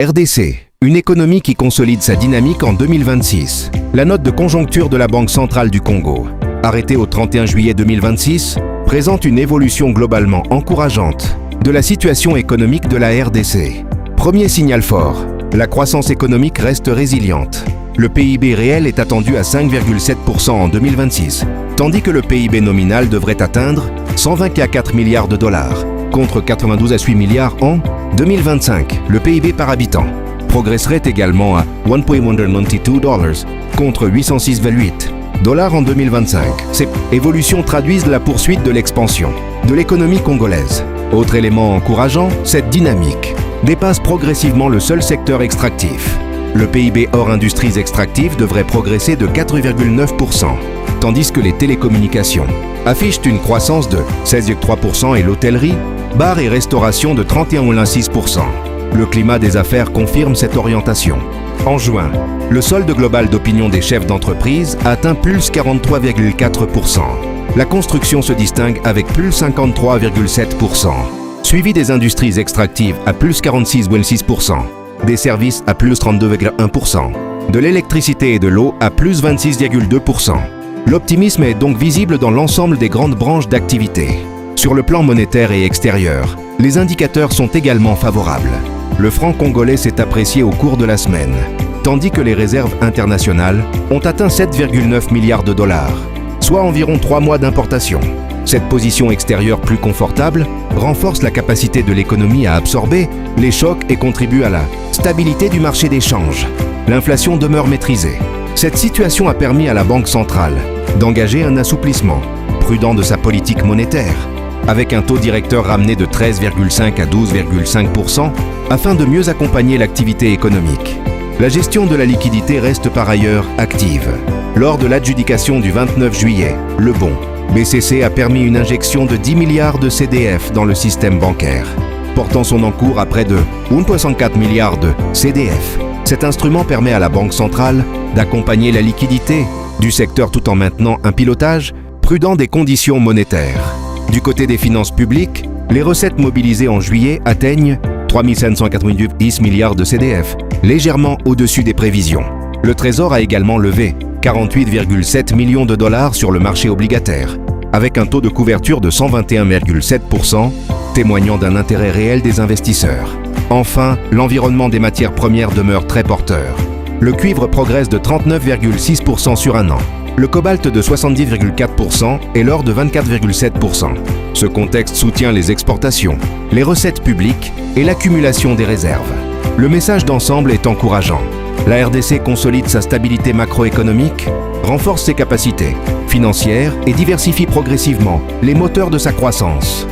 RDC, une économie qui consolide sa dynamique en 2026. La note de conjoncture de la Banque centrale du Congo, arrêtée au 31 juillet 2026, présente une évolution globalement encourageante de la situation économique de la RDC. Premier signal fort, la croissance économique reste résiliente. Le PIB réel est attendu à 5,7% en 2026, tandis que le PIB nominal devrait atteindre 124 milliards de dollars, contre 92 à 8 milliards en 2025. Le PIB par habitant progresserait également à $1.192 contre 806,8 $ en 2025. Ces évolutions traduisent la poursuite de l'expansion de l'économie congolaise. Autre élément encourageant, cette dynamique dépasse progressivement le seul secteur extractif. Le PIB hors industries extractives devrait progresser de 4,9%, tandis que les télécommunications affichent une croissance de 16,3% et l'hôtellerie, bar et restauration de 31,6%. Le climat des affaires confirme cette orientation. En juin, le solde global d'opinion des chefs d'entreprise atteint plus 43,4%. La construction se distingue avec plus 53,7%, suivi des industries extractives à plus 46,6%, des services à plus 32,1%, de l'électricité et de l'eau à plus 26,2%. L'optimisme est donc visible dans l'ensemble des grandes branches d'activité. Sur le plan monétaire et extérieur, les indicateurs sont également favorables. Le franc congolais s'est apprécié au cours de la semaine, tandis que les réserves internationales ont atteint 7,9 milliards de dollars, soit environ 3 mois d'importation. Cette position extérieure plus confortable renforce la capacité de l'économie à absorber les chocs et contribue à la stabilité du marché des changes. L'inflation demeure maîtrisée. Cette situation a permis à la Banque centrale d'engager un assouplissement prudent de sa politique monétaire, avec un taux directeur ramené de 13,5 à 12,5% afin de mieux accompagner l'activité économique. La gestion de la liquidité reste par ailleurs active. Lors de l'adjudication du 29 juillet, le bon BCC a permis une injection de 10 milliards de CDF dans le système bancaire, portant son encours à près de 1,4 milliards de CDF. Cet instrument permet à la Banque centrale d'accompagner la liquidité du secteur tout en maintenant un pilotage prudent des conditions monétaires. Du côté des finances publiques, les recettes mobilisées en juillet atteignent 3 590 milliards de CDF, légèrement au-dessus des prévisions. Le Trésor a également levé 48,7 millions de dollars sur le marché obligataire, avec un taux de couverture de 121,7%, témoignant d'un intérêt réel des investisseurs. Enfin, l'environnement des matières premières demeure très porteur. Le cuivre progresse de 39,6% sur un an, le cobalt de 70,4% et l'or de 24,7%. Ce contexte soutient les exportations, les recettes publiques et l'accumulation des réserves. Le message d'ensemble est encourageant. La RDC consolide sa stabilité macroéconomique, renforce ses capacités financières et diversifie progressivement les moteurs de sa croissance.